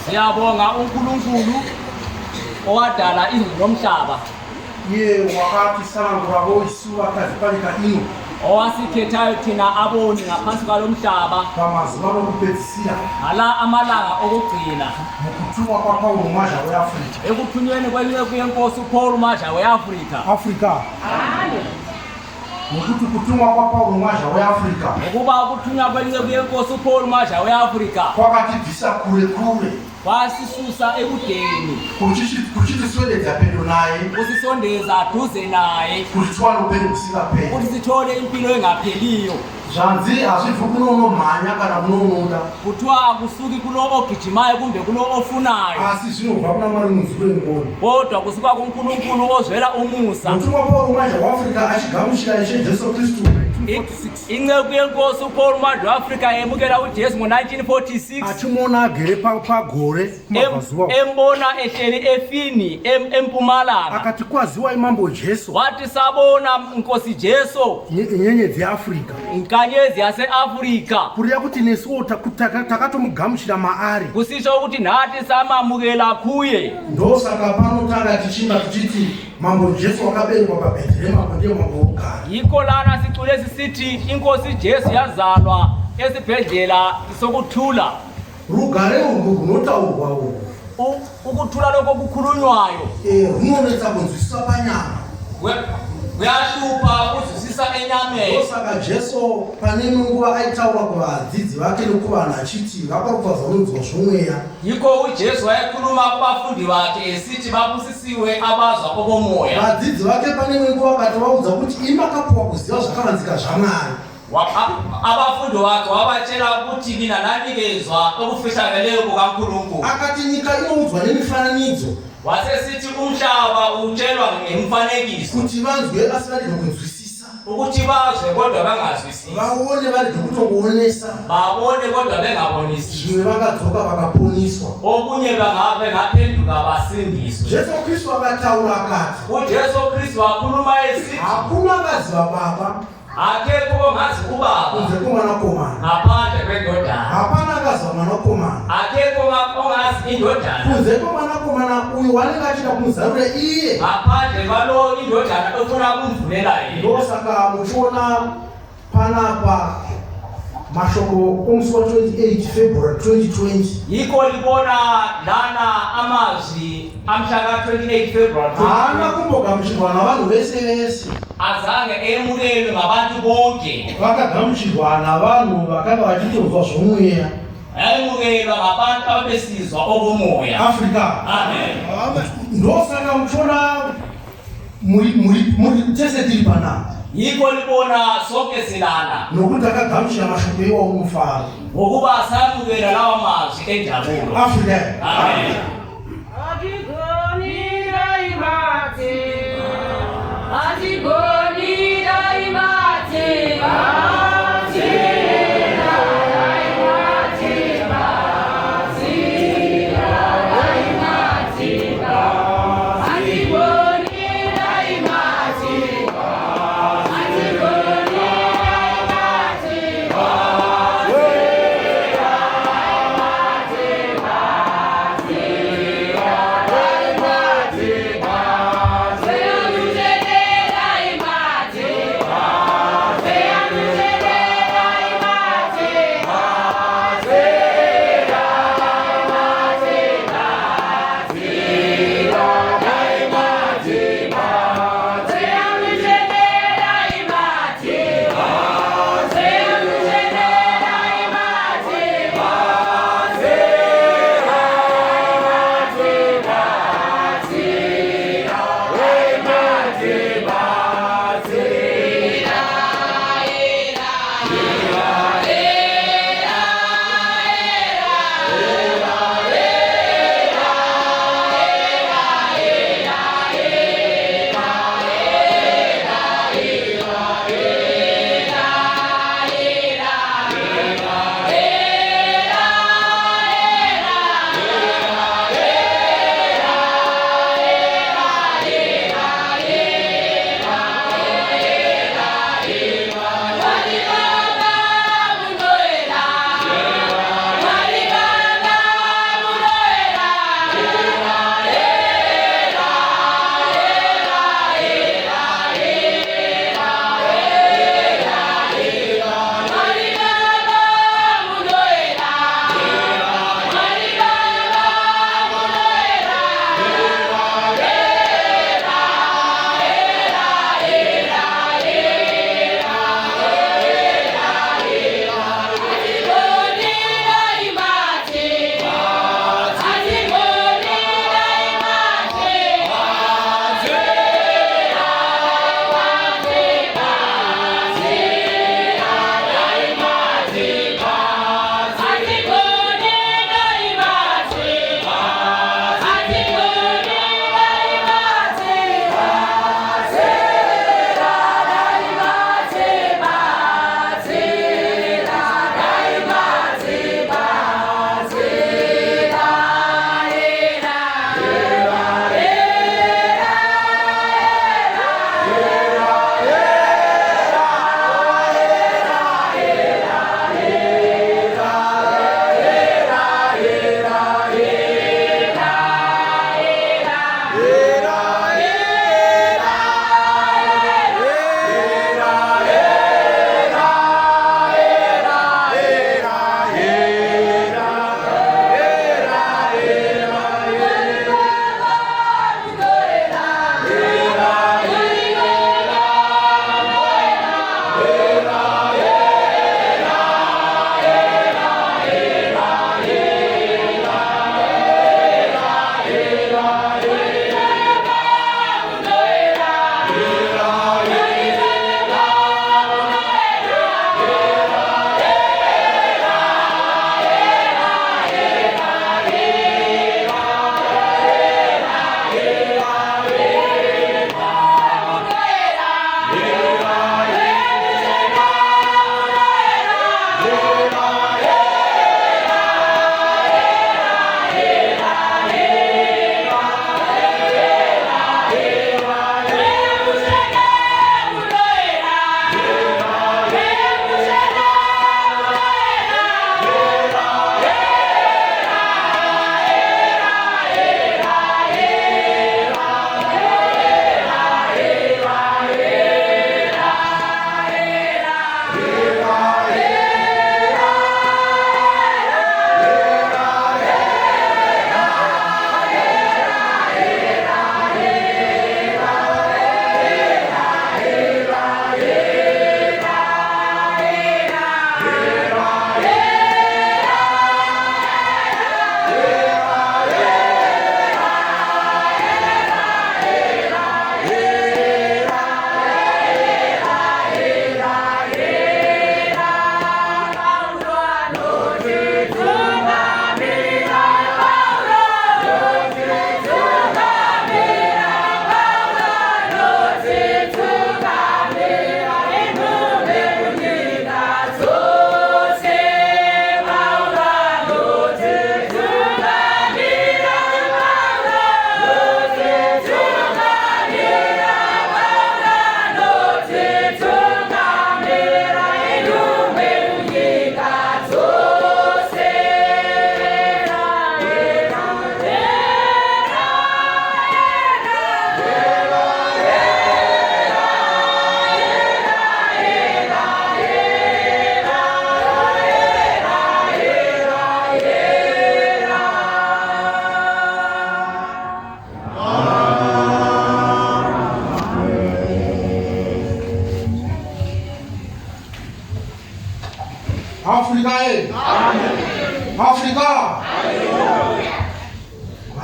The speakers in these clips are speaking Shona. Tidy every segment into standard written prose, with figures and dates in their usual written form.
Siyabonga uNkulunkulu owadala izulu nomhlaba. Ye wakati sana ngurabo isu akazipalika ino. Owasikhethayo thina aboni ngaphansi kwalomhlaba. Kwamazibano kupetsira. Ala amalanga okugcina. Mukuthuma kwa Paulo mwaja weAfrika. Ekuthunyweni kwenceku yenkosi uPaul mwaja weAfrika. Afrika. Mukuthi kuthuma kwa Paulo mwaja weAfrika. Ukuba ukuthunywa kwenceku yenkosi uPaul mwaja weAfrika. Kwakathi disa kule. Wasisusa ekudeni. Kuchitisweleza pendo naye. Kusisondeza duze naye. Kuthwala upendo kusingapheleli. Ukuthi sithole impilo engapheliyo. Janzi asivukunono manya kana munonoda. Kuthiwa akusuki kulo ogijimayo kumbe kulo ofunayo. Asizinova kuna mali muzikweni ngoni. Kodwa kusuka kuNkulunkulu ozwela umusa. Mutumwa Paulo mwaja weAfrika achigamushira Yesu Kristu. Inceku yenkosi uPaul mwaja weAfrika yemukela uJesu ngo-1946. Achimona agere pagore kumavazuwa. Embona ehleli efini empumalanga. Akati kwaziwa imambo Jesu. Wathi sabona inkosi Jesu. Nyenyedzi yaAfrika. Inkanyezi yase-Afrika. Kuriya kuti nesuwo takatomugamushira maari. Kusisho ukuthi nathi samamukela kuye. Ndosaka panotanga tichimba tichiti mambo Jesu wakaberekwa paBhethlehema ndiye mambo ogara. Yikho lana sicule sisithi inkosi Jesu yazalwa esibhedlela sokuthula. Rugare urwo Ukuthula lokho kukhulunywayo. Runonetsa kunzwisisa panyama. Kuyahlupa ukuzwisisa enyameni. Ndosaka Jesu pane nguva aitaura kuvadzidzi vake nokuvana achiti vakarupfadzwa nonzwa zvomweya. Yikho uJesu wayekhuluma kubafundi bakhe esithi babusisiwe abazwa okomoya. Vadzidzi vake pane nguva vakati vaudza kuti imi makapuwa kuziva zvakavanzika zvaMwari. Abafundi bakhe wabatshela ukuthi mina ndanikezwa okufihlakeleyo kukaNkulunkulu. Akati nyika inoudzwa nemifananidzo. Wasesithi umhlaba utshelwa ngemfanekiso. Kuti vanzwe asi varege kunzwisisa. Ukuthi bazwe kodwa bangazwisisi. Vaone varege kutongoonesa. Babone kodwa bengabonisi. Zvimwe vakadzoka vakaponiswa. Okunye bangaphenduka basindiswe. Jesu Kristu akataura akati. uJesu Kristu wakhuluma esithi hakuna akaziva Baba. Akekho ongazi uBaba. Kunze komwanakomana. Ngaphandle kwendodana. Hapana akaziva mwanakomana. Akekho ongazi indodana. Kunze komwanakomana uyu wanenge achida kumuzarura iye. Ngaphandle kwalo indodana ofuna kumvulela yena. Ndosaka muchiona panapa mashoko omusi wa 28 February 2020. Yikho libona lana amazwi amhlaka 28 February. Haana kumbogamuchirwa navanhu vese. Azange emukelwe ngabantu bonke. Vakagamuchirwa navanhu vakanga vachitonzwa zvomweya. Emukelwa ngabantu abesizwa okomoya. Afrika. Amen. Ndosaka muchiona muri tese tiri panapa. Yikho libona sonke silana. Nokuti akagamuchira mashoko iwawo umufaro. Ngokuba samukela lawa mazwi enjabulo. Afrika. Amen.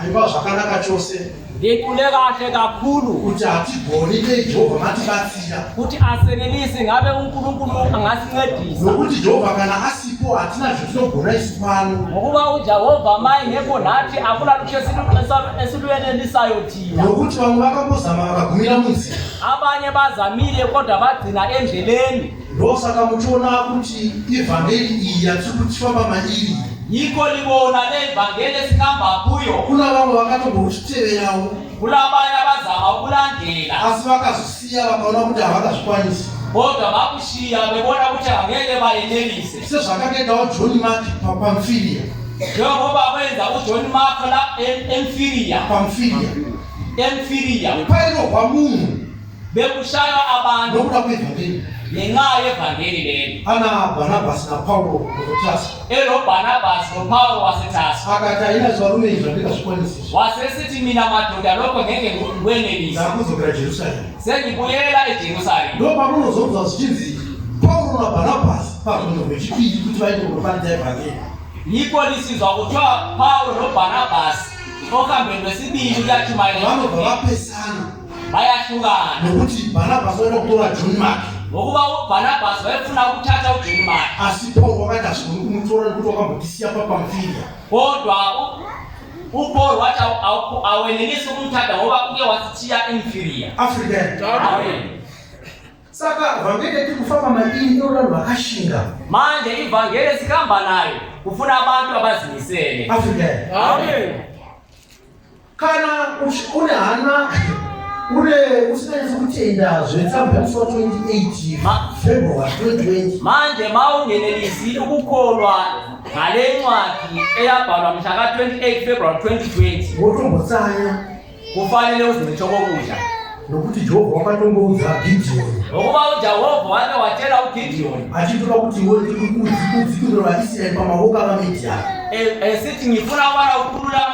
haiwa zvakanaka chose ngicule kahle kakhulu kuti hatigoni nejehovha matibatsira kuti asenelisi ngabe uNkulunkulu angasincedisa nokuti jehovha kana asipo hatina zvetinogona isu pano ngokuba uJehova maingekho nathi akuna lutho esilwenelisayo thina nokuti vamwe vakambozama vakagumira munzira abanye bazamile kodwa bagcina endleleni ndosaka muchiona kuti ivhangeri iyi yatiri kutifamba mairi yikho libona levangeli esikamba kuyo kuna vamwe vakatongouchiteverawo kulabanye abazama ukulandela asi vakazosiya vakaona kuti havakazvikwanisi kodwa bakushiya bebona ukuthi angeke bayenelise sezvakakaitawo John Mark pamfiria njengoba kwenza uJohn Mark la emfiria pairohwa munhu bekushaya abantu nokuda kwevhangeri ngenxa yevangeli leli ana Barnabas naPaulo kuThasa Barnabas noPaulo waseThasa akati haina zvarume izvi zvandingazvikwanisi wasesithi mina madoda lokho ngeke ngikwenelise ndakuzokera Jerusalema sengibuyela eJerusalema ndopamunozobva zvichinzi Paulo naBarnabas parwendo rwechipiri kuti vaite kunofanidza evhangeri yikho lisizwa kuthiwa Paulo noBarnabas okambeni lwesibili kuyachumayela vanobva vapesana bayahlukana nokuti Barnabas waida kutora John Mark ngokuba uBarnabas wayefuna ukuthatha uJohn Mark asi Paulo wakati hazvigoni kumutora nekuti wakambotisiya papamfiria kodwa uPaul wathi awenelisi ukumthatha ngoba uke wasithiya emfiria Africa. Amen. Saka vhangeri tikufamba mairi inodanhu vakashinga manje ivangeli sikamba nayo kufuna abantu abazimisele Africa. Amen. Kana une hana usinanyatsa kutenda zvetsamba yamusi 28 February 2020 manje maungenelisi ukukholwa ngale ncwadi eyabhalwa mhla ka-28 February 2020 wotombotsanya kufanele uzimisho kokudla nokuti Jehovha wakatongoudza Gideon ngokuba uJehova wake watshela uGideon achitoda kuti iwe udzikinure vaIsraeri pamaboko avaMidhiani esithi ngifuna ukubana ukhulula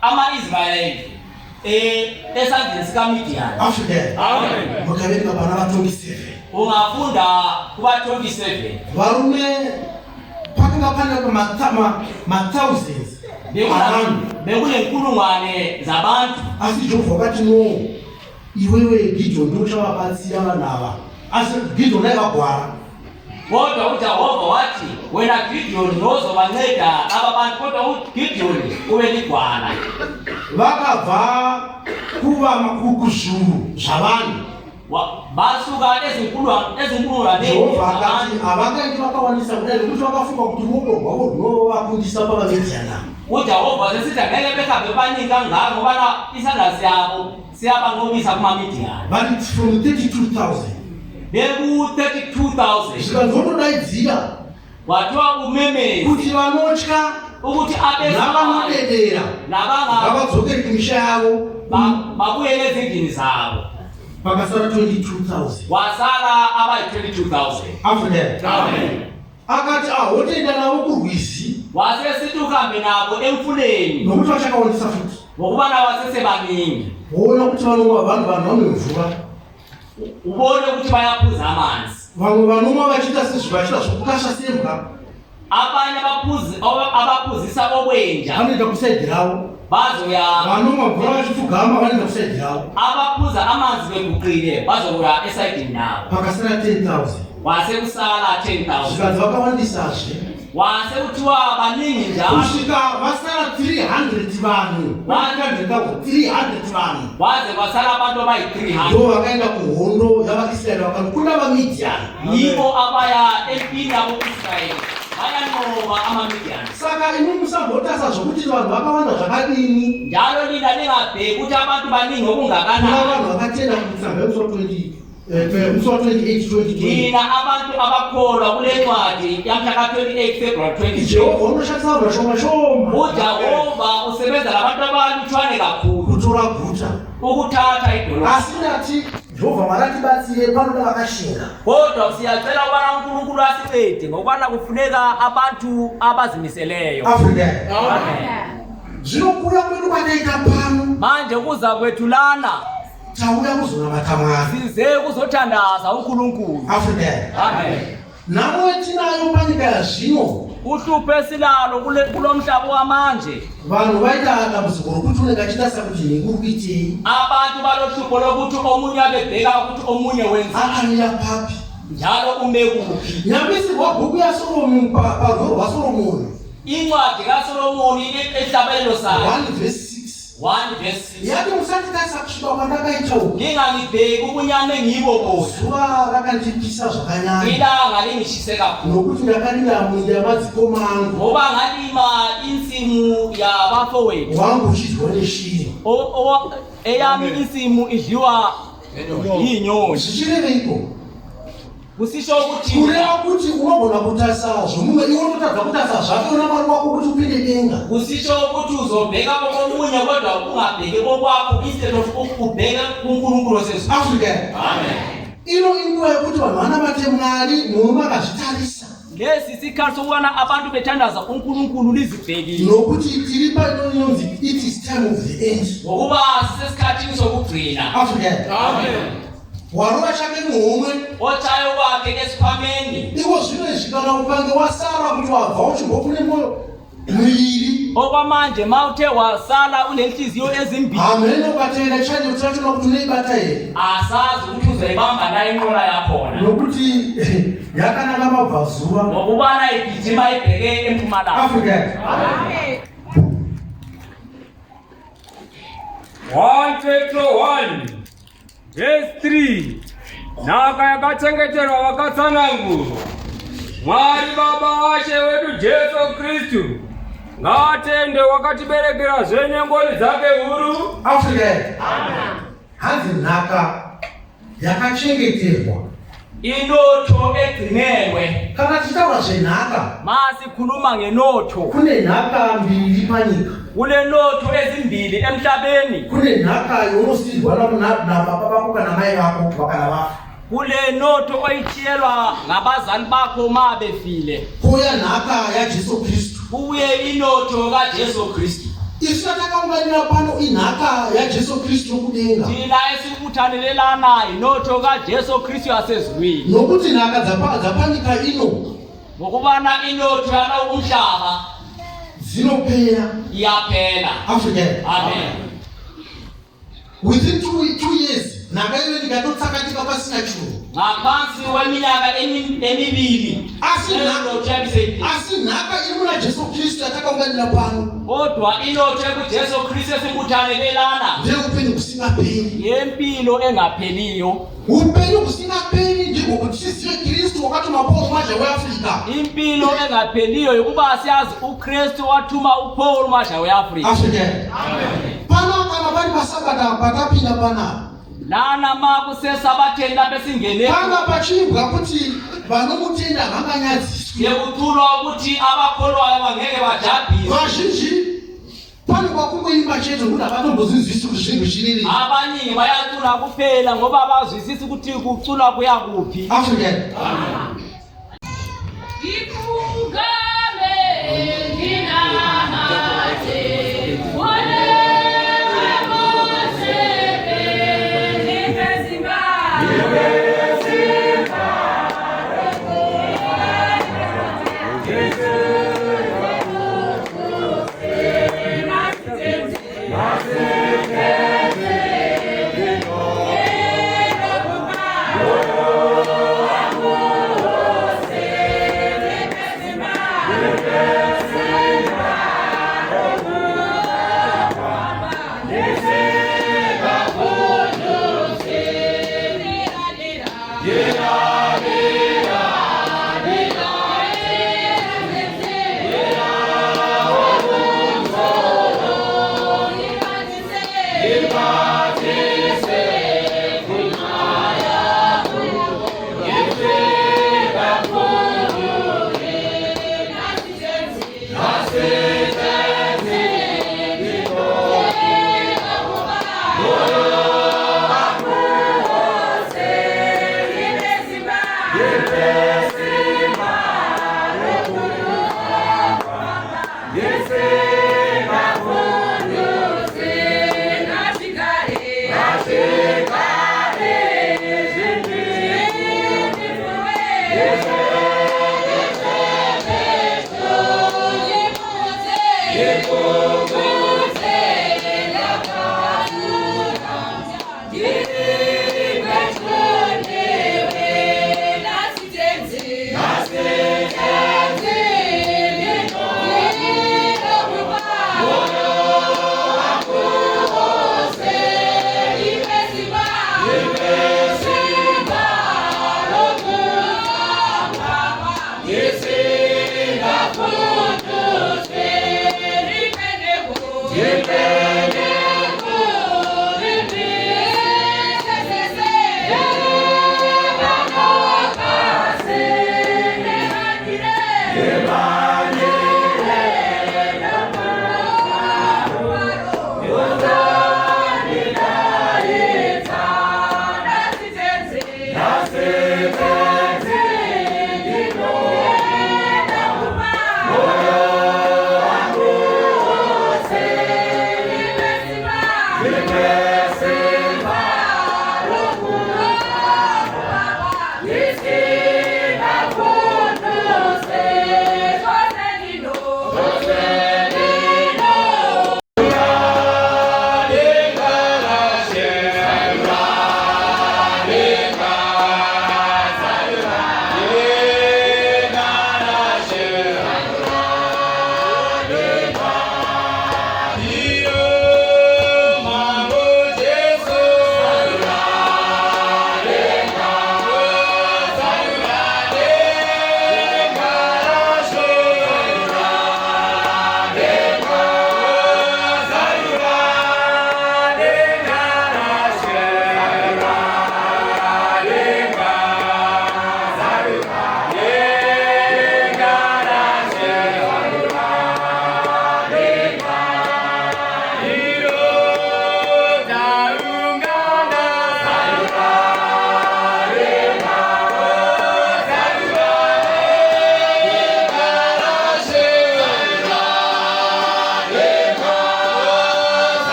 ama-Israyeli esandleni sikaMidiyani. Africa. Amen. Mukaverenga vana va27 ungafunda kuba 27 varume pakanga pane ma-thousands bekunenkulungwane zabantu asi Jehovha wakati no iwewe Gideon ndiwe uchavabatsira vanhu ava asi Gideon aivagwara kodwa uJehova wathi wena Gideon nozobanceda aba bantu kodwa uGideon ube ligwala vakabva kuva kuzviuru zvavanhu basuka ezinkulungwane Jehovha akati havakaiti vakawanisa kudai nekuti vakafunga kuti ruoko rwavo runovakundisa pavaMidhiani. uJehova sesithi angeke behambe baningi ngako ngobana isandla siyabo siyabanqobisa kumaMidiyani. But it's from 32,000 beku-32,000 zvikazotodaidzira wathiwa umemezi kuti vanotya ukuthi navanodedera ngavadzokere kumisha yavo babuyele ezindlini zabo. pakasara 22,000 wasala abayi-22,000. Amen. Akati hotenda navo kurwizi wasesithi uhambe nabo emfuleni nokuti vachakawanisa futi ngokuba nabo basesebaningi voona kuti vanomwa vanhu vanemvura ubone ukuthi bayaphuza amanzi. vamwe vanomwa vachiita sezvivachita zvokukasha sembwa abanye abaphuzisa okwenja vanoenda kusaidhi ravo bazoya vanomwa mvura vachipfugama vanoenda kusaidhi ravo abaphuza amanzi beguqile bazokuya esayidini nabo. pakasara 10,000 wasekusala 10,000 zvikadzi vakawandisazve wasekuthiwa baningi njalo kusvika vasara 300 vanhu 300 vanhu waze kwasala abantu abayi-300 ndo vakaenda kuhondo yavaIsraeri vakanokunda vaMidhiani yibo abaya empini yabo-Israyeli bayanqoba amaMidiyani. saka imi musambotasa zvokuti vanhu vakawanda zvakadini njalo lina lingabheki ukuthi abantu baningi kuna okungakanani. vanhu vakatenda kutsamba musi wa 28 2020 lina abantu abakholwa kule ncwadi yamhla ka-28 February 2020 Jehovha unoshandisa vanhu vashoma uJehova usebenza labantu abalutshwane kakhulu kutora guta ukuthatha idolobha. asi ndati Jehovha maratibatsire panoda vakashinga kodwa siyacela ukubana uNkulunkulu asincede ngokubana kufuneka abantu abazimiseleyo. Africa. Amen. Zvinokuya kwedu kwataita pano manje kuza kwethulana tauya kuzonamata Mwari size kuzothandaza uNkulunkulu. Africa. Amen. namwe tinayo panyika ya zvino uhlupho esilalo kulomhlaba wamanje. vanhu vaita dambudziko rokuti unenge achidasa kuti nikuri kuitei. Abantu balohlupho lokuthi omunye abebheka ukuthi omunye wenza akamira papi njalo ume kuphi. nyambisirwa bhuku yaSolomoni parworo rwaSolomoni Incwadi kaSolomoni ehlabelelo sayo 1:6 yati musati tarisa kusvika kwandakaita uku ngingangibheki ubunyame ngibo bodwa. zuva rakandipisa zvakanyanya Ilanga lingishise kakhulu nokuti ndakarima munda yamadzikoma angu ngoba ngalima insimu yabafowethu wangu uchidyiwa neshiri. eyami insimu idliwa yinyoni. zvichireveiko? Kusisho ukuthi kureva kuti unogona kutarisa zvomumwe iwe unotadza kutarisa zvake una mwari wako kuti upinde denga. kusisho ukuthi uzobheka komunye kodwa ungabheki kokwakho instead of ubheka kuNkulunkulu sezulu. Africa. Amen. ino inguva yekuti vanhu vanabate Mwari nomwe makazvitarisa Lesi isikhathi sokubona abantu bethandaza uNkulunkulu lizibhekile. nokuti tiri painonzi it is time of the end. Ngokuba sisesikhathini sokugcina. Africa. Amen. warova chake muhomwe Ochayo kwakhe esiphameni. iko zvino izvi kana ukange wasara kuti wabva uchingopune miviri Okwamanje mawuthe wasala unenhliziyo ezimbili. hamene ukatenda chanje utachona kuti unoibata here Asazi ukuthi uzoyibamba nayo inqola yakhona. nokuti yakanaka mabvazuva. Ngokubana igijima ibheke empumalanga. Africa. Amen. 1 Petro 1 verse 3 nhaka yakachengeterwa vakatsanangurwa Mwari Baba washe wedu Jesu Kristu ngaatende wakatiberekera zvenyengoni dzake huru. Africa. hanzi nhaka yakachengeterwa Inotho egcinelwe. kana tichitaura zvenhaka Masikhuluma ngenotho. kune nhaka mbiri panyika. Kule notho ezimbili emhlabeni. kune nhaka yonosiyirwa nababa vako kana mai vako vakana vafa. Kule notho oyithiyelwa ngabazali bakho mabefile. kuya nhaka yaJesu Kristu. Kubuye inotho kaJesu Kristu. isu takaunganira pano inhaka yaJesu Kristu yokudenga. Thina esikuthanelelana inotho kaJesu Kristu yasezulwini. nokuti nhaka dzapanyika ino Ngokubana inotho yalo umhlaba dzinopera. iyaphela. Africa. Amen. within 2 years nhaka iwe ndikatotsakatika pasina chinhu. Ngaphansi kweminyaka emibili. Asi nhaka iri muna Jesu Kristu yatakaunganira pano Kodwa inotho kuJesu Kristu esikuthanelelana ndeupenyu kusingaperi. yempilo engapheliyo. upenyu kusingaperi ndiko kuti tizive Kristu wakatuma Paul mazha weAfrica. Impilo engapheliyo yokuba siyazi uKristu wathuma uPaul mazha weAfrika. Africa. pano kana pari pasabata patapinda panapa Lana makusesabatheni lapho singene. panga pachibwa kuti vanomutenda vanganyadziswe. Yekuthulwa ukuthi abakholwayo bangeke bajabhiswe. vazhinji pane kwakungoimba chete kuti havatombozvinzwisi kuti zvinhu chiriri. Abaningi bayacula kuphela ngoba bazwisisa ukuthi kucula kuya kuphi. Africa.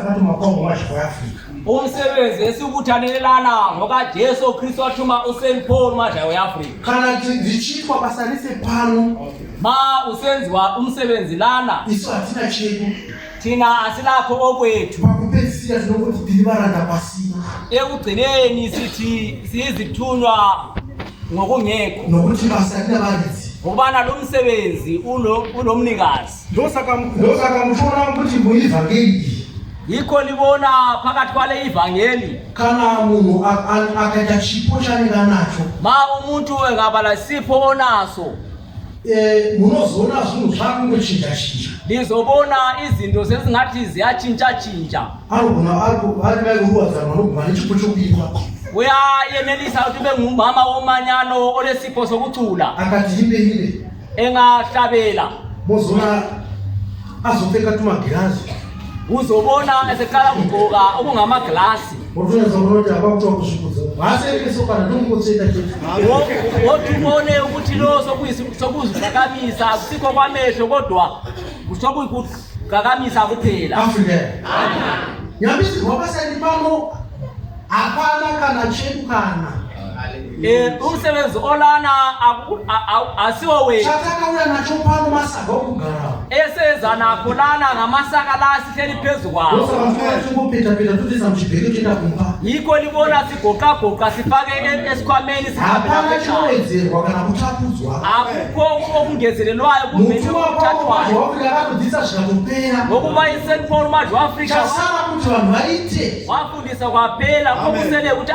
sakati makombo mwashiko Afrika. Umsebenzi esibuthanelana ngokaJesu Kristu wathuma uSaint Paul majayo eAfrika. Kana zichitwa basalise pano Ma usenziwa umsebenzi lana iso atina chedu thina asilakho okwethu. pakupedzisira zinokuti tilibaranda pasina Ekugcineni sithi sizithunywa ngokungekho nokuti basalina baridzi ngokubana lo msebenzi unomnikazi. ndosaka mushona kuti muivangeli Yikho libona phakathi kwale ivangeli kana munhu akaita chipo chanenga nacho ma umuntu engabala sipho onaso munozona zvinhu zvakungochinja-chinja lizobona izinto sezingathi ziyatshintsha-tshintsha. arivairuwadzana vanoguma nechipo chokuipa uyayenelisa ukuthi ube ngumama womanyano olesipho sokucula akati imbe engahlabela mozona azopfeka tumagirazi uzobona eseqala kugqoka okungamaglasi otuneza kunoti abakutoa kusvikudza vaserekesokana tomukotseta chete wothi ubone ukuthi lo sokuzigakamisa kusikho kwamehlo kodwa sokuyikugakamisa kuphela. afrika nyambisirwa basani pano hapana kana chedu kana umsebenzi olana asiwo wethu chatakauya nacho pano masaga okugara eseza nakho lana ngamasaka la sihleli phezu kwawo. osakatingopetapeta tutiza muchibheke chenda kumba Yikho libona sigoqagoqa sifake esikhwameni hapana chinowedzerwa kana kutapudzwa akukho okungezelelwayo mutu wapaomajo afrika akatodzisa zvikatopera ngokuba iSaint Paul majo Afrika chasara kuti vanhu vaite wafundisa kwaphela okusele ukuthi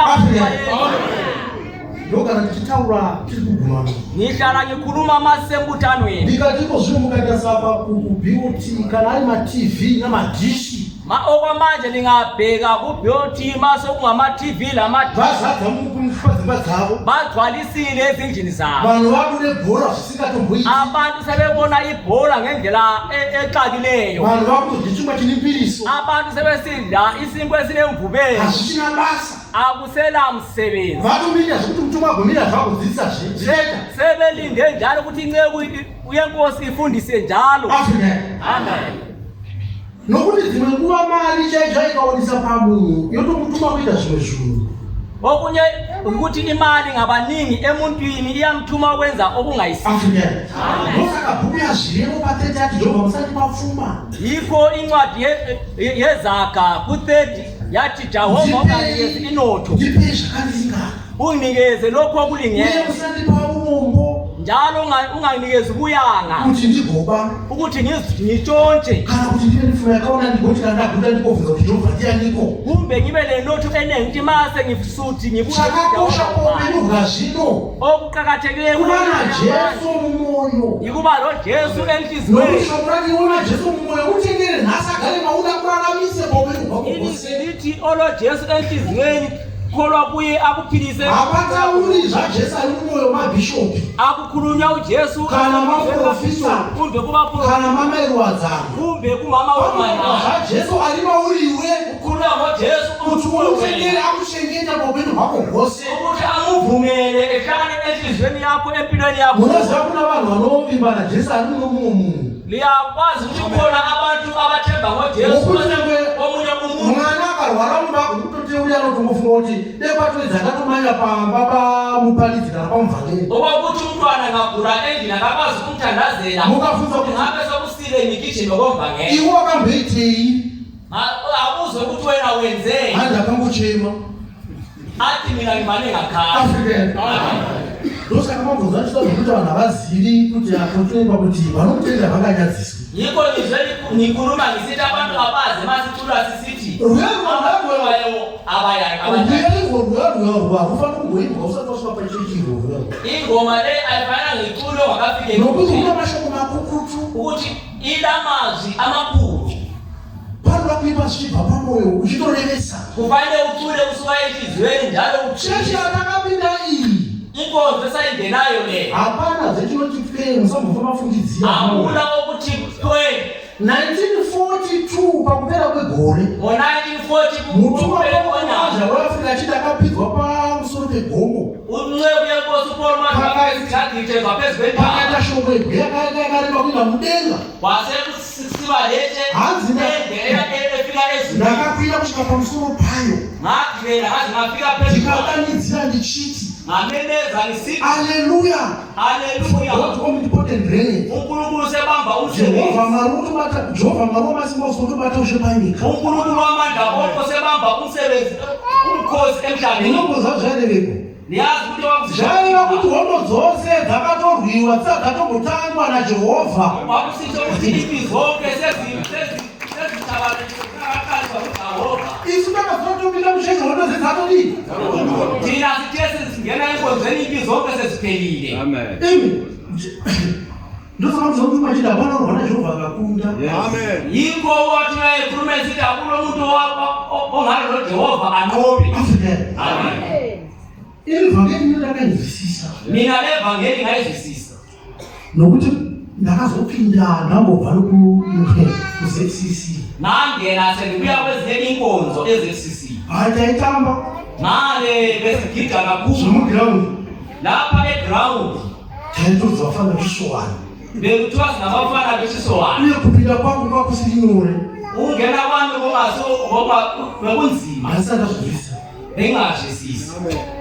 ndokana tichitaura tiri kugumano nihlala ngikhuluma amasembutanweni ndikatiko zvino mukaita sapa kubhot kana ari matv namadishi okwamanje lingabheka kuBOT masokungama-TV vazadza mufadzimba dzavo bagcwalisile ezindlini zabo. vanhu vakude bhora zvisingatomboiti Abantu sebebona ibhola ngendlela exakileyo. vanhu vakutodye chingwa chine mbiriso Abantu sebesidla isinkwa esinemvubelo hazvichina basa akusela msebenzi. vatomirira zvekuti mutumwa agomira zvakudzidzisa zvirega Sebelinde njalo ukuthi inceku yenkosi ifundise njalo. afrika Amen. nokuti dzimwe nguva mari chaizva ikaonesa pamunhu yotomutuma kuita zvimwe zvinhu Okunye ukuthi imali ngabaningi emuntwini iyamthuma ukwenza okungayisizo. afrika ndosaka bhuku yazvirevo pa30 yati jehovha musati mapfuma Yikho incwadi yezaga ku30 yathi Jehova unganikezi inotho ndipe zvakaningana unginikeze lokho uye okulingene musati paumombo njalo unganginikezi ubuyanga kuti ndigoba ukuthi ngitshontshe kana kuti ndibe ndifuno yakaona ndigoti kana ndaguta ndikobvunza kuti jehovha ndiyaniko kumbe ngibe nenotho enengi kuti mase ngisuthi chakakosha paupenyu hwazvino okuqakathekileyo kuvana jesu mumoyo yikuba lo Jesu enhliziyweni nokuti shoko rake iwona jesu mumoyo utengere nhasi agare mauna kuraramise paupenyu hwako hwose lithi olo Jesu enhliziyweni kholwa kuye akuphilise. hapatauri zvajesu ari mumoyo mabhishopi akukhulunywa uJesu kana maprofisa kumbe kubaprofisa kana mamairwadzana kumbe kumama womanyana zvajesu ari mauriwe ukukhulunywa ngoJesu kuti utengere akuchengeta paupenyu hwako hwose ukuthi amuvumele ehlale enhliziyweni yakho empilweni yakho. munoziva kuna vanhu vanovimba najesu ari muno mumwe munhu liyakwazi ukuthi khona abantu abathemba ngoJesu omunye umuntu mwana akarwara mumba kutoteuya notomufuna kuti dekwatoedza akatomanya pamba pamupalidzi kana pamuvhangeri okuthi umntwana ngagula endlini akakwazi ukumthandazela mukafunza kuti ngabe sokusile ngigijime komvangeli iwe wakamboitei akuzwe ukuthi wena wenzeni handi akangochema athi mina ngimane ngakhala african ndosaka mabvunzo achida zvokuti vanhu havazivi kuti akotoemba kuti vanotenda vanganyadziswa yikho ngikhuluma ngisithi abantu abazi masicula sisithi ruyarwa rufanira kungoimbwa usati wasvika pachechiro ingoma le ayifanira ngicule ongakafike nokuti kuna mashoko makukutu ukuthi ida mazwi amakhulu panoda kuimba zvichibva pamwoyo uchitorevesa kufanele ucule kusuka enhliziyweni njalo chechi atakapinda iyi inkonzo esayingenayo le hapana zetinoti pei musambofa mafungidzira akuna okuthi pwe 1942 pakupera kwegore ngo-1940 mutumwa waazha weafrika achida akapidzwa pamusoro pegomo unceku yenkosi uPaul mathagitezwa phezu kwentaba pakaita shoko yakareba kuinda mudenga kwasekusiba letshe hanzi efika ndakafika ezulu ndakakwira kusvika pamusoro payo ngagibela ngaze ngafika phezulu ndikadanidzira ndichiti ngameneza ngisithi haleluya. haleluya Omnipotent reign. uNkulunkulu sebamba umsebenzi Jehova Maru Masimba usokubata ushe panyika. uNkulunkulu wamandla onke sebamba umsebenzi umkhosi emhlabeni Inoboza zvaireveko. niyazi ukuthi Zvaiva kuti wakuzishaya hondo dzose dzakatorwiwa dzakatongotangwa naJehovha. wakusitsho ukuthi impi zonke sezitabalekakaliswa nguJehova Isu takazotopinda mushenzi hondo dzedzatodii. thina sithe sesingena enkonzweni impi zonke seziphelile. Amen. Imi ndosaka kuti machida hapana unoona Jehovha akakunda. Amen. yikho wathi wayekhuluma esithi akulo muntu ongalo noJehova anqobe. Amen. Ili vangeli ndakayizwisisa. Mina le vangeli ngayizwisisa Nokuthi ndakazophinda ndambobva ku-ZCC. ngangena sendibuya kwezinye inkonzo eze-FCC Hayi tayitamba ngale besigida kakhulu zomugrawundi lapha egrawundi tayitodza vafana veswowani. bekuthiwa sinabafana besisowani Uye kuphinda kwangu kwakusinyore ungena kwami bekunzima asi ndazvizwisisa. bengazwisisi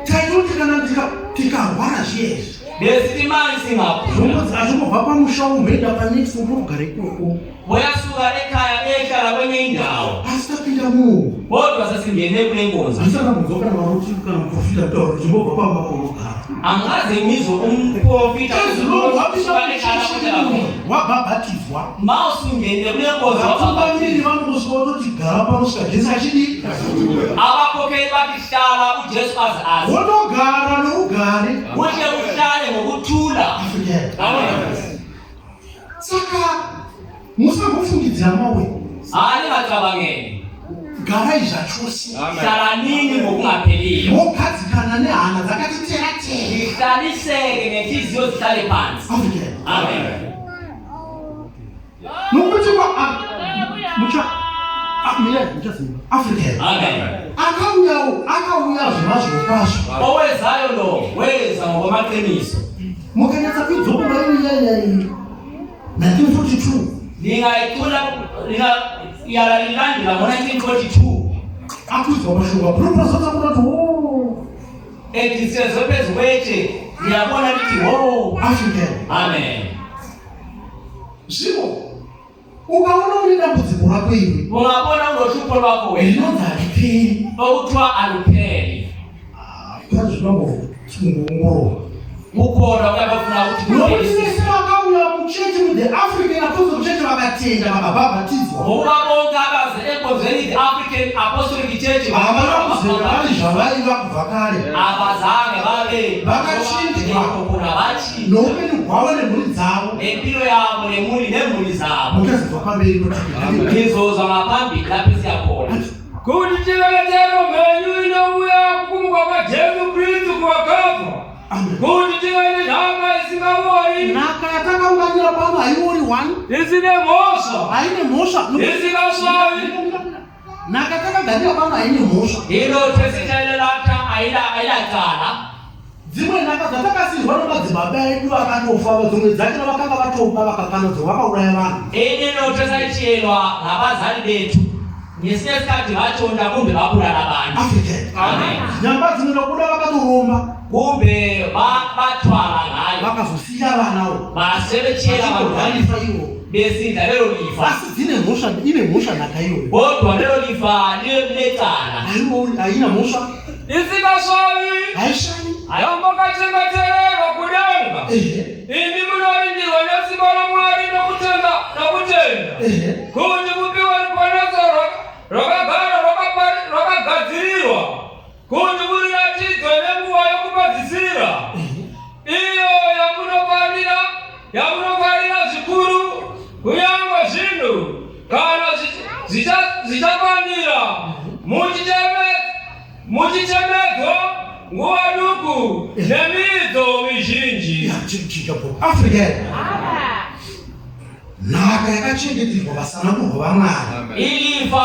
Tayitoti kana tikarwara zviyezvi besithi manje singaphuza azvingobva pamusha umhenda panext unogara ikoko boyasuka ekhaya ehlala kwenye indawo asi tapinda munhu kodwa sesingene kule nkonzo aisakamudzokana maruti kana muprofita taura timbobva pamakonogara angaze ngizwe umprofita wabhabhatizwa mawusungene kule nkonzo vatungamiri vanosvika kutoti gara panosvika jesu achidii abakhokheli bathi hlala uJesu azi wotogara nougare kuhle uhlale ngokuthula. saka musangofungidzira mawe Hayi ngacabangeni garai zvachose hlalani ngokungapheliyo mokadzikana nehana dzakatiteratere lihlaliseke ngenhliziyo zihlale phansi. Amen. nokuti muchazimba african Amen. akauya zvemazviro kwazvo Owezayo lo weza ngokwamaqiniso. mukanyatsa kuidzoka iyoyayai 1942 Ningayicula yalalilandela ngo-1942 akuizwa mashoko apuroprosota kunoti edisiwe phezu kwetshe ngiyabona lithi wo african. amen. zvino ukaona une dambudziko rako iwe Ungabona unohlupho lwakho wena rinonzi hariperi okuthiwa alupheli pane zvinongotingongorova kukhona kuyabafuna ukuthi nokuti kupheliswe. vese vakauya muchechi muthe african apostle church vakatenda vakabhabhatidzwa Ngoba bonke abaze enkonzweni the African Apostolic Church havana kuzeva vari zvavaiva kubva kare abazange babe Vakachinjwa. kuna bachi noupenyu hwavo nemhuri dzavo nempilo yabo nemhuri zabo muchazibva pamberi notii ngizozwa ngaphambili lapho siyakhona Kuti chivetero mhenyu inouya kukumuka kwaJesu Kristu kuvakafa. Kuti tive nenhaka isingavori, nhaka yatakaunganira pano haiori 1 isine mhosva, haine mhosva isingasvavi. nhaka yatakagarira pano haine mhosva. ino tesitailelata aidacala Dzimwe nhaka dzatakasirwa nemadzibaba edu vakatofa dzimwe dzachona vakanga vatoba vakakanodzwa vakauraya vanhu. ino tesaichiyelwa ngabazali bethu ngesinye isikhathi vatonda kumbe vabulala vanhu. African. Amen. Nyamba dzimwe nokuda vakatoromba kumbe vathwala ngayo vakazosiya vanawo basebechiyela vanhu valifa iwo besidla lelo lifa asi dzine mhosva ine mhosva nhaka iyoyo kodwa lelo lifa linecala haina mhosva Isingasvavi, haishani. yambakachengetererwa kudenga. Imi munorindirwa nesimba raMwari nokutenda. Kuti mupiwe ruponeso rwakagara rwakagadzirirwa. Kuti muriratidzwe nenguva yokupedzisira. Iyo yamunofarira zvikuru kunyangwe zvinhu kana zvichafanira muchichemedzwa nguva duku nemidzo mizhinji. African. Nhaka yakachengeterwa vasanangurwa vaMwari ilifa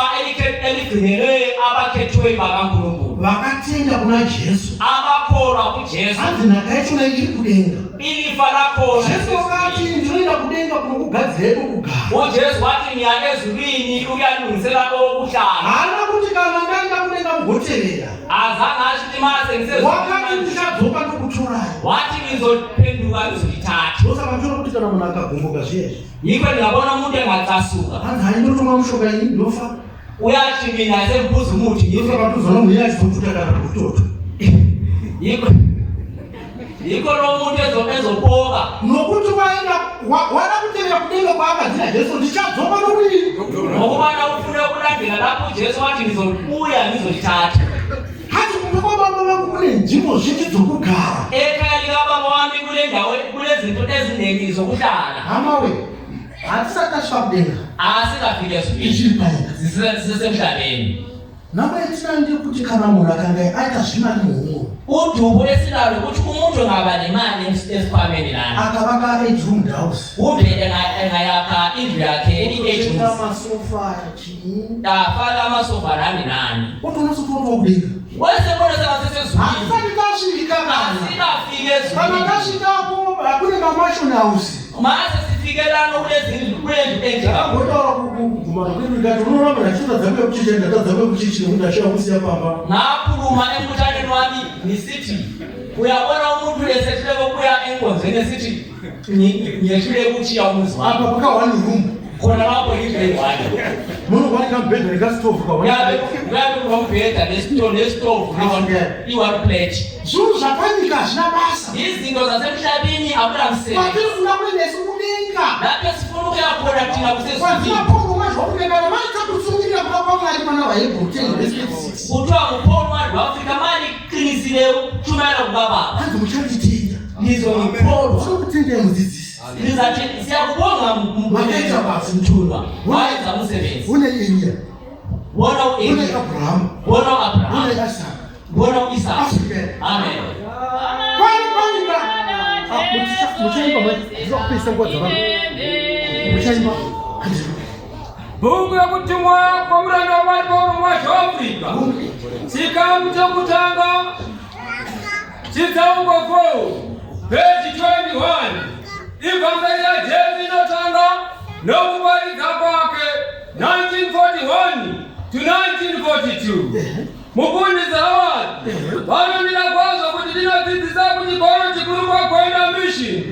eligcinelwe abakhethiweyo bakaNkulunkulu vakatenda kuna Jesu. abakholwa kuJesu. Hanzi nhaka yachona iri kudenga. Ilifa lakhona Jesu wakati ndinoenda kuenda kudenga kunokugadzireko kugara. uJesu wathi ngiya ezulwini uyalungisela okuhlala. Haana kuti kana ndaenda kudenga kugoterera. Azange asho mase ngisezulwini. Wakati ndichadzoka ndokutorayo. Wathi ngizophenduka ngizolithatha. Usakanzwira kuti kana munhu akagumbuka zviye. Yiko ndingabona umuntu engacasuka. Anzi haindotomwa mushonga ini ndofa. Uyathi mina sembuza umuthi Ndofa patuzona muya achitofuta kana kutoto. Yiko lo muntu ezopoka. Nokuti wada kuteera kudenga kwaakadzira Jesu ndichadzoka nokudini. Ngokubana ufuna ukulandela lapho uJesu wathi ngizobuya ngizolithatha. Hati kumbe kwababa vangu kune nzvimbo zhinji dzokugara. Ekhaya likababa wami kule ndawo kunezinto eziningi zokuhlala. Hama we, hatisati tasvika kudenga. Asikafike eswini. Ichiri paita. Zisemhlabeni. Namba yatina ndekuti kana munhu akanga aita zvimari muhuro. Udubo esinalo ukuthi umuntu engaba nemali esikhwameni lana. Akavaka 8-room house. Kumbe engayakha indlu yakhe i-8 rooms. Amasofa chini. Afaka amasofa nami nani. Kodwa unosototo kudenga. Wese bona sengasesezulwini. Asati tasvika kana. Asikafike Kana eswini. tasvikapo hakune mamashon house. Mase sifike lana kulezindlu enje. Ngotaura kugumana kwedu ndikati unoramba ndachita dzambe kuchicha ndatadzambe kuchichira ndashaya kusiya pamba. Ngakhuluma embutaneni wami ngisithi uyabona umuntu lesehleko kuya enkonzweni esithi ngiyehlule ukuchiya umuzi wami. Apa paka 1 room. Khona lapho indlu eyi-1. Munhu kwanika mbhedha nekasitofu kwa Uyabe kunombheda nesitovu i-1 plate. zvinhu zvapanyika hazvina basa. Izinto zasemhlabeni akuna msebenzi. Patirifuna kuendesa kudenga. Lapho sifuna ukuyakhona thina kusezulwini. Kwazinapono mazvakudenga namaita kutsungirira kuda kwaMwari mwana waHebrew 10:6. Kuthiwa nguPaul Mwari wafika mali iqinisile ukuthumela kukaBaba. Hanzi muchanditenda. Ngizongipholwa. Sokutenda mudzidzisi. Ngizathi siyakubonga Wakaita basi mthulwa. Wayenza umsebenzi. Une Eliya. Wona Une u-Eliya. Abraham. Wona u-Abraham. Une Isaac. Wona u-Isaka. Amen. Amen. Panyika. Muchaimba mwe. Ndizokupisa nguva dzavanhu. Muchaimba. Bhuku yokutumwa kwomuranda waMwari Paulo muAfrica. Chikamu chokutanga chitsauko 4 page 21. Ivhangeri yaJesu inotanga nokuparidza kwake 1941 to 1942. Mufundisi awati vanomira kwazvo kuti ndinodzidzisa kuchikoro chikuru kwaGwenda Mission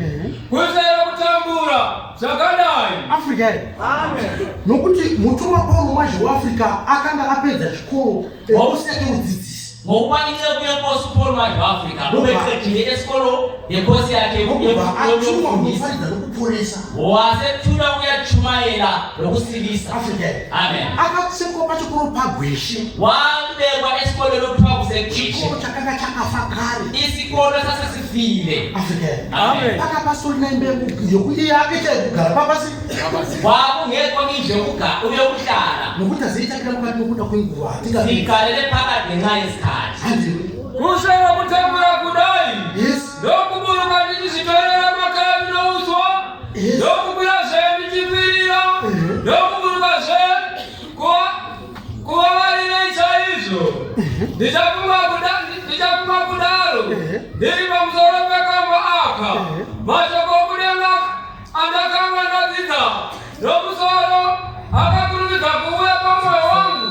kusera kutambura zvakadai. Africa. Amen. Nokuti mutumwa Paulo mwazi waAfrica akanga apedza chikoro wausiyake udzidzisi. Ngokubanikira kuyenkosi uPaul Mwari waAfrica ubeqedile esikolo yenkosi yakhe yokufundisa nokuporesa. Wasethula ukuyachumayela nokusilisa. Africa. Amen. Akatseko pachikoro paGweshi. Wabekwa esikolweni okuthiwa kuseKhishi. Chikoro chakanga chakafa kare. Isikolo sasesifile. Africa. Amen. Akapastorina imbengu yokuti yake chaigara papasi. Kwakungekho indlu yokuhlala. Nokuti azoitakira mukati mokuda kwenguva. Sikalele phakathi ngenxa yesikhathi. Kusera kutambura kudai. Yes. Ndokuburuka ndichizitorera makavi nouswa. Ndokubira zve ndichipirira. Ndokuburuka zve kuvavarira chaizvo. Ndichapuma kudaro. Ndiri pamusoro pekamba aka. Mashoko okudenga andakanga ndadzidza. Nomusoro akakurumidza kuuya pamwoyo wangu.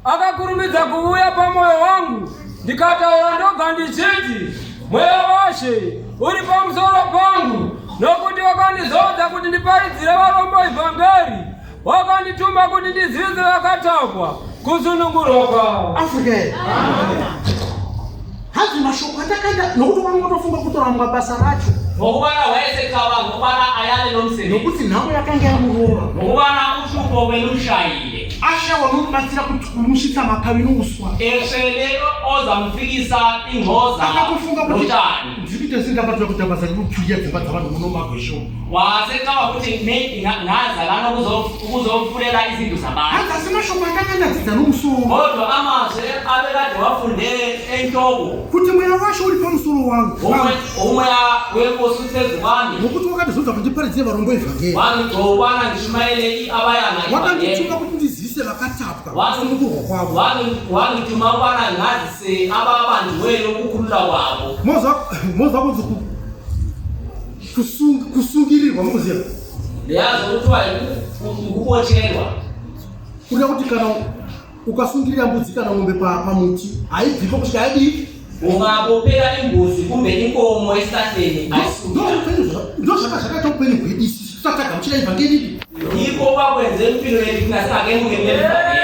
Akakurumidza kuuya pamwoyo wangu ndikataura ndoga ndichiti mweya washe uri pamusoro pangu nokuti wakandizodza kuti ndiparidzire varombo ivhangeri wakandituma kuti ndizivise vakatapwa kusunungurwa kwavo. Africa. Hanzi mashoko atakaenda nokuti vanongotofunga kutora mabasa racho. Ngokubana wayesekaba ngokubana ayale nomsebenzi. Nokuti nhamo yakanga yamurova. Ngokubana uhlupho belushayile. Ashawa nokubatsira kumusvitsa makavi nouswa. Esele ozamfikisa ingxoza notshani. Ndikuite sindakatira kuti basa rikupfuya dzimba dzavanhu muno muMagweshi. Wasekaba kuti ngaza lana ukuzofulela izinto zabantu. Hanzi asi mashoko akanga ndadzidza nomusoro. Kodwa amazwi abekade wafunde enhloko. Kuti mweya washo uri pamusoro wangu. Umoya kwenkosi usezukami ngokuthi wakandizodza kuti ndiparidzire varombo evhangeri wangidzowana ndishumayeleli abayana wakandituma kuti ndizivise vakatapwa kusunungurwa kwavo wangituma ukwana ngazise ababandiweyo kukhulula kwabo mozwa kunzi kusungirirwa mukuziva leyazi kuthiwa kubotshelwa kuda kuti kana ukasungirira mbudzi kana ng'ombe pamuti haibvipo kusvika yadii ungabopera imbuzi kumbe inkomo esihlahleni ndo zvakaita upenyu hwedu isi tisataga muchira ivhangeri iko kwakwenze impilo yedu tinasinakengukemeaa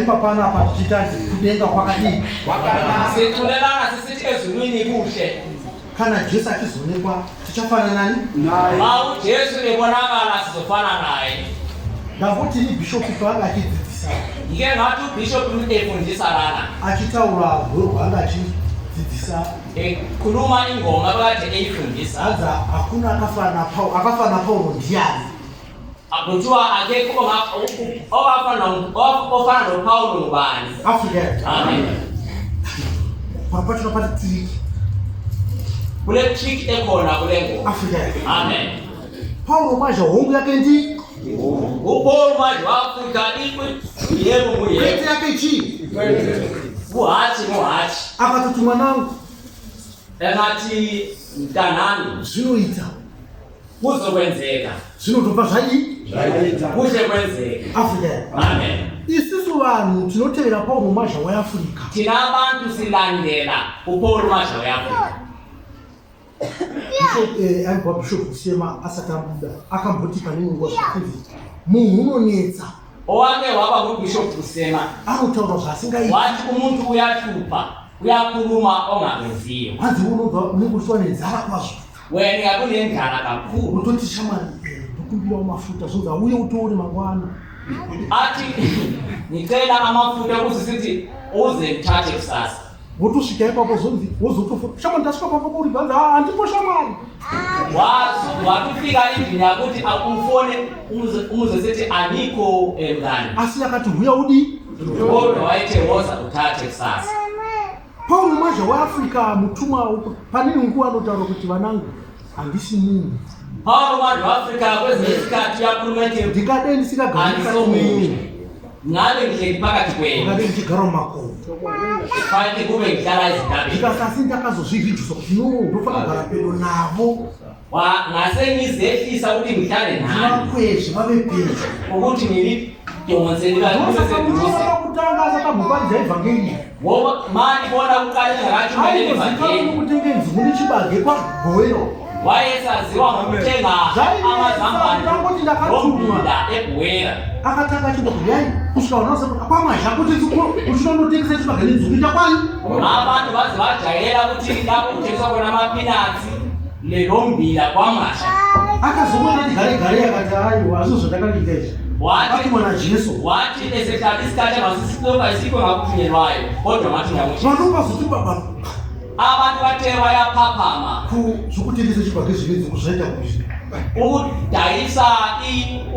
tikaimba pana apa tichitati kudenga kwakadii Situlelana sisithi ezulwini kuhle. kana Jesu achizonekwa tichafanana nani Mau Jesu ebonakala sizofana naye. ngakuti ni bishop panga achidzidzisa Ike ngathi ubishop efundisa lana. achitaura rwego anga achidzidzisa Khuluma ingoma kade eyifundisa. adza hakuna akafana Paulo ndiani Akuthiwa akekho ofana noPaulo ngubani. Africa Amen. papatuna pati trick Kule trick ekhona kule ngoma. Africa Amen. Paulo maja hongu yake ndi uPaul manje waAfrika ikwi yebo kwete muyebo. yake chi Muhathi akatoti mwanangu engathi mntanami zvinoita kuzokwenzeka. zvinotopa zvadii Kuhle kwenzeka. Africa Amen. isusu vanhu tinotevera Paulo maja weAfrica Thina abantu silandela uPaul manje weAfrika. aibva bishop kusema asati abuda akamboti pane nguva zvakuti munhu unonetsa Owake waba kuBishop Kusema anotaura zvasingaiti wathi umuntu uyahlupha uyakhuluma ongakwenziyo. hanzi unobva unenge uchiwa nenzara kwazvo Wena yakunendlala kakhulu. unototi shamwari ndokumbirawo mafuta zvonzi auye utoone mangwana Athi ngicela amafutha kuzisithi uze ngithathe kusasa. wotosvika ipapo zvonzi wozotofota shamwari ndasvika papo kuri bhanzi handipo shamwari Watufika endlini yakuthi akufone umuze sithi anikho mngani. asi akati huya udi Kodwa wayethe woza uthathe kusasa. Paulo maja weAfrica mutumwa pane nguva anotaura kuti vanangu handisi munhu Paulo manje weAfrika kwezinye isikhathi uyakhuluma ethi ndikadai ndisikagaika kumweni ngabe ngihleli phakathi kwenu. ndikadai ndichigara mumakomo Fanele kube ngihlala ezigabeni. ndikasasi ndakazozvividzisa kuti no ndofana kugara pedo navo Ngase ngizehlisa ukuthi ngihlale nani ndivakwezve vave pedyo ukuthi ngilidonse ndosakamutoa kutanga asakambopandidza evhangeri ngoba mani bona kuqala ngakatshumayela aiozikana evangeli nokutenge nzungu nechibage kwagowero wayesaziwa ngokuthenga amazambane ngombila eBuwera. akatanga chibageyai kusvika unaosa kuti kwamazha kuti uchinondotengesa chibage nenzungu itakwani Abantu baze bajayela ukuthi lapho kuthengiswa khona amapinatsi lelombila kwamasha. akazomona kuti gare akati aiwa hazvo zvandakalinda izvi Wathi mwana Jesu wathi esehlala isikhathi engasisiloba isikho ngakuphunyelwayo kodwa ngathi ngiyamutsho. vanopazoti baba Abantu bathe bayaphaphama zvokutengesa chibage zvinenzungu zvaita kuzvi ukudayisa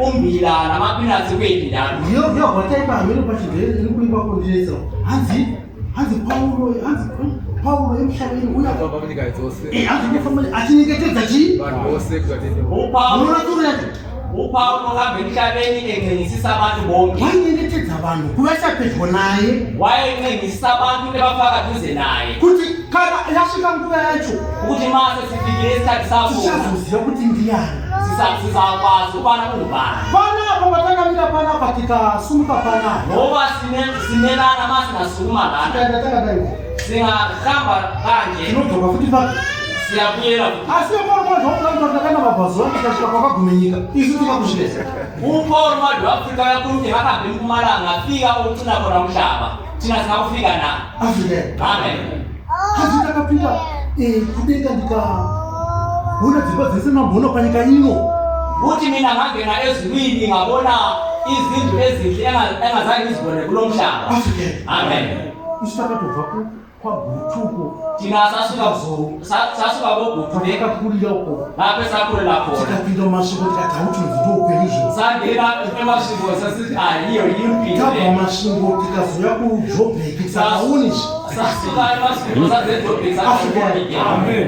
umbila namapinatsi kwendindano. iyo gwataimba hamene pachigere iri kuimba kondinetsa hanzi Paulo emushambeni uya hanzi ndofamili achinyengetedza chii unoona turi yacho uPaulo uhambe emhlabeni encengisisa abantu bonke. wainyengetedza vanhu kuvaisa pedyo naye Wayencengisisa abantu bebafaka duze naye kuti kana yasvika nguva yacho ukuthi mase sifikile isikhathi sakho tichazoziva kuti ndiani sizakwazi ukubana ungubani. panapa patangamira panapa tikasumuka panapa Ngoba simelana masingasukuma lana tikaenda takadaiwa singahamba kanje tinodzoka futi pake siyabuyela. asi pamazvaokulanza takana mabhazuva tikasvika kwakagumenyika isu tikakusvesa uPaul manje weAfrika yakuti akahambe eMpumalanga afika okucina khona umhlaba thina singakufika na. Afrika Amen. hanzi takapinda kudenga ndikaona dzimba dzese mambono panyika ino Uthi mina ngangena ezulwini ngabona izindlu ezinhle engazange ngizibone kulo mhlaba. Afrika Amen. isu takatobva kwagutuko Thina sasuka koGutu takakurira uko lapho esakhulela khona. tikapinda mumasvingo tikati hauti nzitoupenyu izvo Sangena emasvingo sasithi ayiyo tabva yimpilo. masvingo tikazouya kujobheki tikakaoni izvi Sasuka emasvingo sazedhobheki sakubonike. Amen.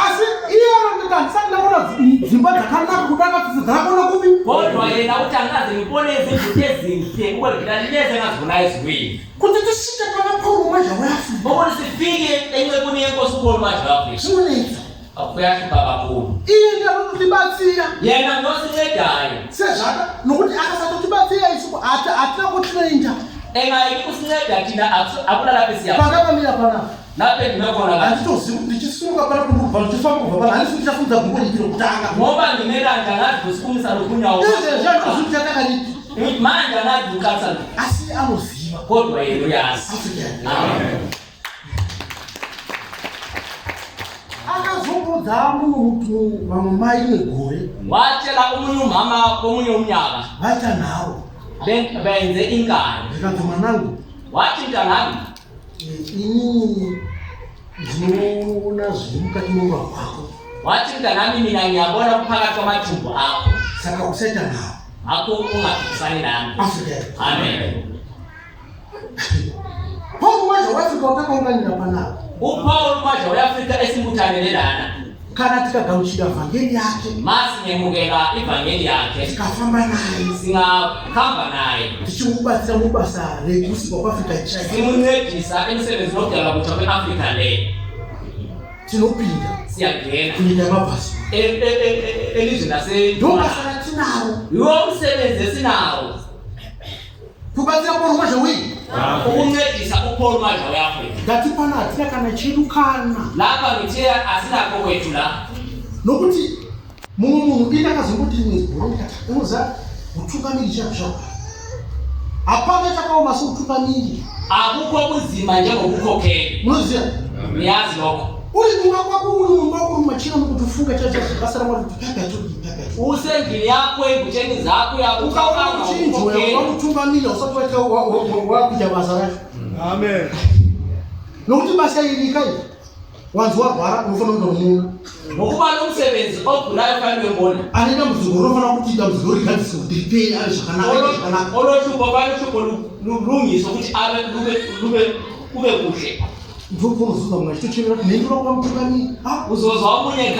asi iye anondika ndisati ndaona dzimba dzakanaka kudaka tisigarakuona kupi Kodwa yena uthi angaze ngibone izindlu ezinhle ukwedlula lezi engazibona ezulwini. kuti tisvike pana Paulo maja weAfrica Ukuthi sifike encekwini yenkosi uPaul manje weAfrika. zvinonetsa Akuyahlupha kakhulu. iye ndiye anotibatsira Yena nosicedayo. sezvaka nokuti akasatotibatsira isuku hatina kutinoenda Engayeki kusinceda thina akuna lapho siya. pakavamira panapa Lapho endinokhona la. handitozivi kuti ndichisumuka pana kundobva ndichifamba kubva pana handisi ndichafunza gumbo nditiro kutanga Ngoba ngimelanda ngazi kusikumisa lokunyawo. izvezvi handitozivi kuti yatakaniti manje anadukasa asi anoziva kodwa yena uyazi. Amen. akazobodza muno vamwe mai negore watshela omunye umama komunye umnyaka vaita nawo benze inkani. ndikati mwanangu Wathi mntanami, inini ndinoona zviri mukati momba kwako. wathi mntanami mina ngiyabona kuphakathi kwamathumbu akho. Saka usaita nawo Akho ungaphikisani nami. Amen. Paulo manje wafika utakaunganira panapa. Upaulo manje wayafika esimbuthanele lana. Kana tikagamuchira vhangeri yake masingemukela ivhangeli yake tikafamba naye singahamba naye tichimubatsira mubasa rekusikwa kwaAfrica church simuncedisa emsebenzini wokudala kutha kweAfrica le tinopinda siyangena kunyika yamabhaso elizweni lase ndobasa ratinawo yiwo umsebenzi esinawo kubatsira Paulo manje wini ukuncedisa uPaulo manje weAfrica ngati pana atina kana chedu kana lapha ngithe asinakho kwethu la nokuti munhu ndakazongoti mwezigoro unoza utungamiri chakuzvakwa hapana chakaoma seutungamiri akukho kunzima njengobukhokheli munoziva niyazi lokho uri kumba kwako uri mumba uri machina nokuti ufunga chazvakasara mwari kuti usendlini yakho engutsheni zakho ukaonauchinjwe wakutungamira usati waita wakuita basa racho Amen. nokuti basa iri kai wanzi warwara unofanira kundomununa ngokuba nomsebenzi ogulayo fanele mbona ane dambudziko rinofana kuti dambudziko rigadziswe kuti ripere ave zvakanaka olohlupho fanele lulungiswe ukuthi ave kube kuhle ndinoponozuza mwe chitochemera kuti nendinoda kuva mutungamiri uzozwa omunye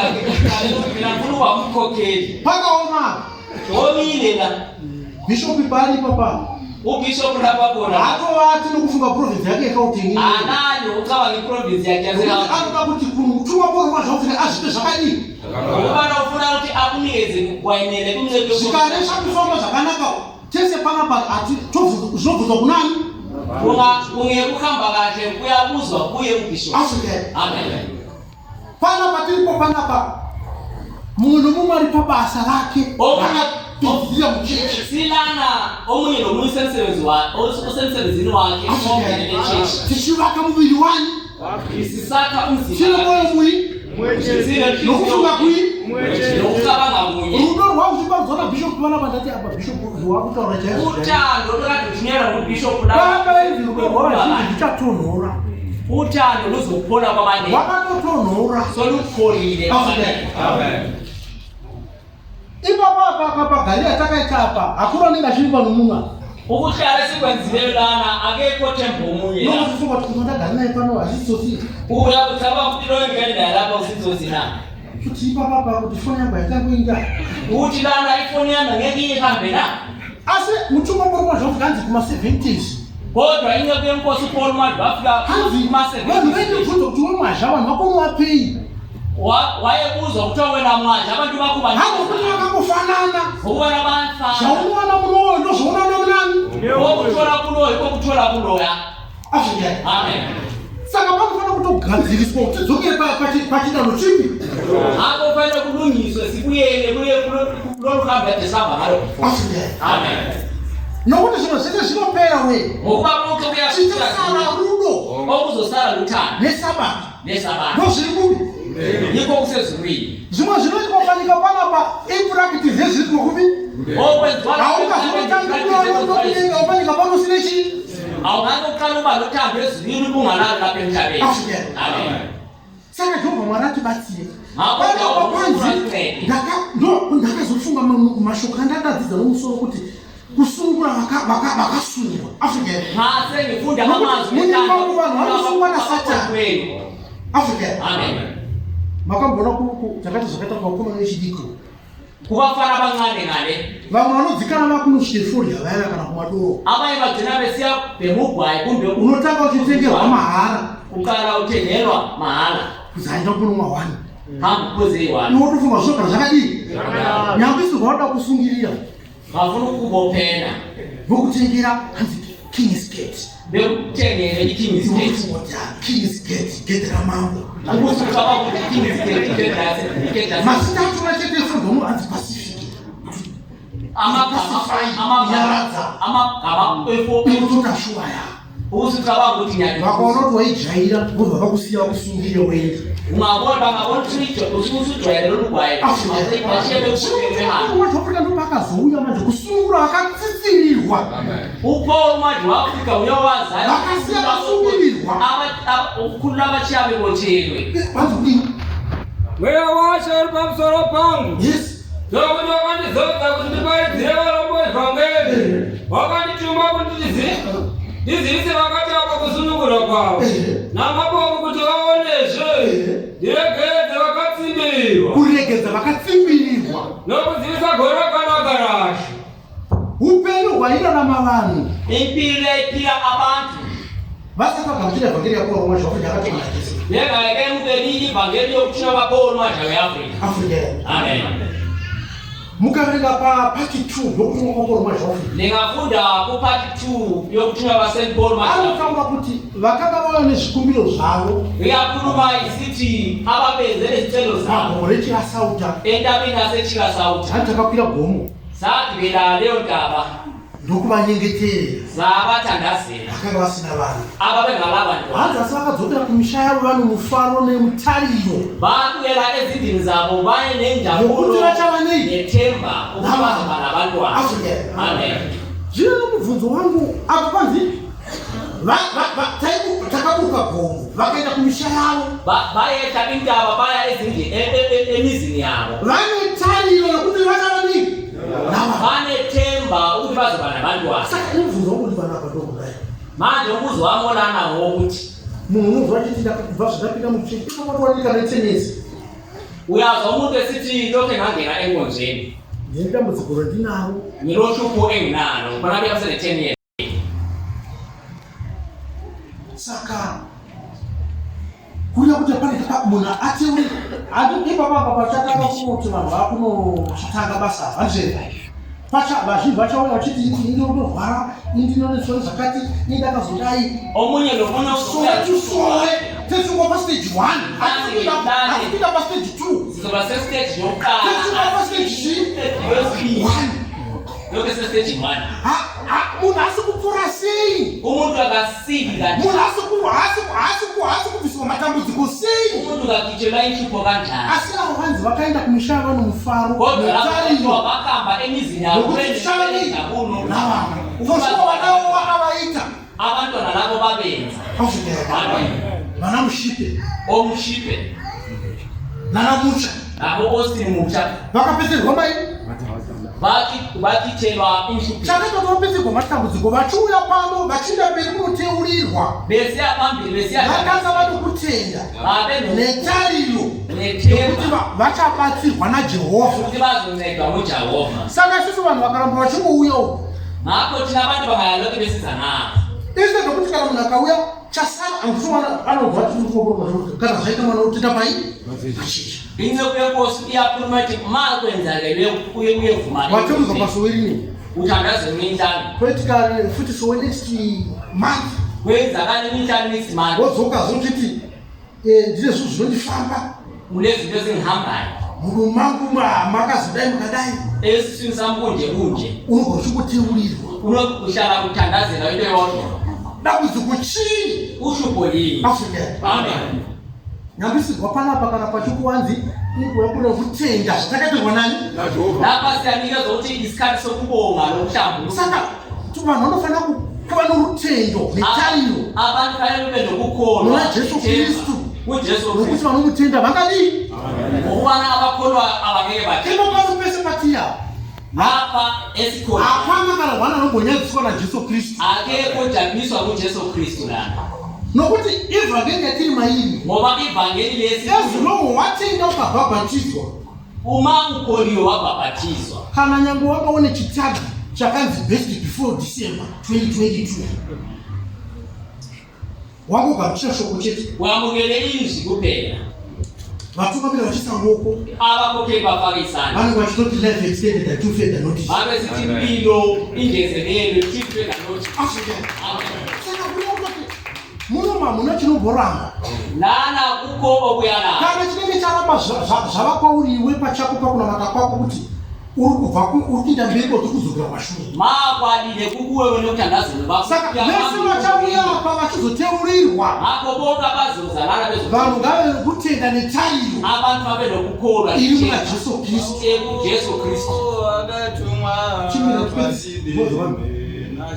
mina mfuna uba umkhokheli pakaoma omile la bishopi pali papa ubishop lapha khona hatovati nokufunga province yake yakautengeni anayo ucabanga iprovince yakhe anoda kuti kutuma Paulo mazvaufika azvite zvakadini ukubana ufuna kuti akunikeze wainele kumncede zvikare zvakufamba zvakanaka tese panapa zvinobvunzwa kunani kunge kuhamba kahle kuyabuzwa kuye kubishop amen panapa tiripo panapa munhu mumwe ari pabasa rake akapidzira muchechi silana omunye nomunye usemsebenzini wakhe tichivaka muviri wani isisakha chine moyo mui nokufunga kui nokucabanga munye rudo rwakuchiparudzwa nabishop panapa ndati apa bishop wakutaura utando tokatothunyera kubishop baba izvi rudo rwavazhinji zvichatonhora utando luzokupona kwamanene wakatotonhora solupholile ipapa pagari atakaita apa hakuna anenge achiri pano mumwe ukuhlala sikwenzileyo lana akekho themba omunye nokufunga kuti ndagari naye pano hazvizosi uya kutsaba kuti loyengendayo lapha usizosi na kuti ipapa kuti foni yangu haitangoinda uthi lana ifoni yami ngeke ihambe na asi mutumwa Paulo zvakanzi kuma-70s kodwa inyoko yenkosi uPaulo manje wafika vanhu vaitibvunza kuti wemwazha vanhu vakomuwapei wayebuzwa kuthiwa wena manje abantu bakho hakuti vakangofanana ukubona bafana zvaunowana munoyo ndozvoona nomunani okuthola kuloyo kokuthola kuloya amen saka panofana kutogadziriswa kuti tidzokere pachidano chipi ako fanele kulungiswe sibuyele kuloluhambo yadesamba ngalo amen nokuti zvino zvese zvinopera we ngokuba konke chitasara rudo okuzosala luthando nesabata ndozviri kubi yikho kusezulwini zvimwe zvinoitikafanika panapa ipractice yezviri kubi aukazotangakunoyonokudenga ufanika panosine chii awungazoqala uba lothando ezulwini ubungalali lapha emhlabeni amen saka Jehovha Mwari atibatsire ndakazofunga mashoko andakadzidza nomusoro kuti kusungura vakasungwa munyimangu vanhu vanosungwa nasatani africa makambona takati zvakaita kuvakomana vechidiko kuvafana vancane ngale vamwe vanodzikana vakunoshiteforia vayana kana kumadoro abanye vagcina vesiya bemugwayi kumbe unotanga uchitengerwa mahara ukala uthengelwa mahala kuzaenda kunomwa wani hamkuzeyiwani notofunga zvokana zvakadii nyambisirwa wada kusungirira vafuna ukukubophela vokutengera hanzi king's gate bekutengele i-king's gate gate ramambo ukusukaba kuti i-king's gate masita atona chete efodono hanzi pacific amagama efotashwaya usicabanga ukuthi nyaka bakona ukuthi wayijaira ngoba bakusiya kusungile wena ungabona ukuthi usujwayele lokugwaye bashiye Afrika ndo bakazuya manje kusungula akatsitsilirwa uPaul manje waAfrika uyawaza bakasiya kusungulirwa ukukhulula abachiyabe botshelwe bazukini mweya washe uri pamusoro pangu ndokuti wakandizodza kuti ndiparidzire varombo ivhangeri wakandituma kuti ndizivise vakati avo kusunungura kwavo namabovu kuti vaonezve ndiregedze vakatsimbirwa kuregedza vakatsimbirwa nokuzivisa gore rakanaka rasho upenyu hwairarama vanhu impilo abantu vasakagamuchira vhangeri yapauro manje afrika yakatonakisa nekaeke mupeni ivhangeri yokuchina vapauro manje veafrika afrika amen mukaverenga papati 2 yokuti wapauro manje afrika ndingafunda kupati 2 yokuchina vaSt Paul manje anotaura kuti vakanga vauya nezvikumbiro zvavo yakhuluma isiti ababenze nezicelo zabo magore chirasauta entabeni yasechirasauta zati takakwira gomo sagibela leyo ntaba ndokuvanyengeterera zavatandazela vakanga vasina vanhu ababengalabantwana hanzi asi vakadzokera kumisha yavo vane mufaro nemutariro bakuyela ezindlini zabo baye nokuti nenjabulo vachava nei nethemba ukubazoba nabantwana amen zvino nomubvunzo wangu apo panzi takabuka gomo vakaenda kumisha yavo bayeta intaba baya emizini yabo vane tariro yokuti vachava nei vanethemba ukuthi bazoba nabantwana saka nomubvunzo wangu ndivanapa ndokudai manje umbuzo wami olanawo wokuthi munhu unobva achiti bva zvidapinda muchiiawanika netenesi uyazwa umuntu esithi lokhe ngangena enkonzweni ndinedambudziko rendinaro ngilohlupho enginalo khonabe yasene-10 years saka kuya kuti pane munhu ateuri ipapapa pachatanga kuti vanhu vakunochitanga basa handizve vazhinji vachauya vachiti indinorwara indinoneswa zvakati indakazodai omunye nomunye soe tesvika pastage 1 asikuita pastage 2 sizoba sestage tesvika yokuqala pastage 1 yoke sestage 1 munhu asi kupfuura sei umuntu akasiki munhu asi kubviswa matambudziko sei umuntu akagitshelwa inhlupho kanjani asi avo vanzi vakaenda kumisha vano mufaro kodwa vakamba emizini yabo nosvika vanavo vakavaita abantwana labo babenza vana mushipe omushipe nanamutsha nabo Austin mutsha vakapedzerwa mai vakitelwa inhlupho chakaita kuti vapedzerwa matambudziko vachiuya pano vachienda mberi kunoteurirwa besiya phambili vakanga vano kutenda netariro yekuti vachabatsirwa najehovha kuti bazoncedwa mujehovha saka isusu vanhu vakaramba vachingouya uku ngakho thina abantu bangayaloke besizanabo ise zvokuti kana munhu akauya chasara ankusumana anobva kana zvaita mwana utenda pai vachizha inzoko yenkosi iyakhuluma ithi ma kwenzakele uyevumana vatomuzwa pasowerini uthandaze iminhlanu practically futhi sowe next month kwenzakale iminhlanu next month wodzoka zotiti ndine zvinhu zvinondifamba munezinto ezingihambayo munhu mangu makazodai mukadai esiswini sami kunje unogona uchikuteurirwa unokuhlala kuthandazela into yodwa dambudziko chii uhlupho yini afrika amen nyambisirwa panapa kana pachikuwanzi inguva kuna kutenda zvatakaitirwa nani lapha siyanikezwa ukuthi isikhathi sokubonga lokuhlambuluka saka vanhu vanofanira kuva norutendo netariro abantu fanele ube nokukholwa muna jesu kristu nokuti vanomutenda vangadii ukubana abakholwa abangeke bathembe imo pano pese patiya lapha esikhona hapana kana hwana anombonyadziswa najesu kristu akekho jabiniswa kujesu kristu lana nokuti ivhangeri yatiri mairi ngoba ivhangeri lesi ezilomo watenda ukabhabhatizwa uma ukholiwe wabhabhatizwa kana nyange wakaone chitagi chakanzi best before December 2022 wangogamuchira shoko chete wamukele izwi kuphela vatungamiri vachisa ruoko abakhokeli bafarisana vanenge vachitoti life extended and two further notice vabe sithi impilo ingezelelwe two further notice saka kuti munoma muna chinomboramba lana kukho okuyalana kana chinenge charamba zvavakwauriwe pachako pakunamata kwako kuti urikubva urikuita mbeko tokuzokera kwashuru makwadile kukuwe wene kutandazelo saka vese vachauya apa vachizoteurirwa makoboka bazozalana vanhu ngave kutenda netariro abantu vabe nokukholwa iri muna Jesu Kristu Jesu Kristu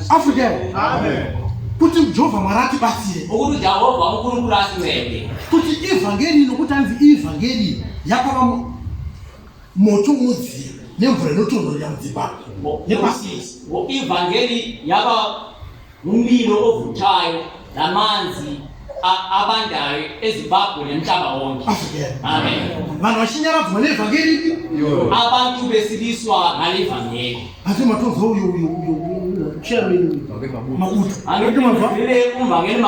Africa kuti Jehovha Mwari atibatsire ukuthi Jehovha uNkulunkulu asincede kuti ivhangeri nokuti anzi ivhangeri yakava moto unodziya nemvura inotonhorera mudzimba nepasisi ivhangeri yava umlilo ovuthayo namanzi abandayo eZimbabwe nemhlaba wonke. Amen. Vanhu vachinyaradzwa nevhangeri abantu besiliswa ngale vhangeri. Asi matonzo uyo chairman mabutu. Angeke mavile umvangeli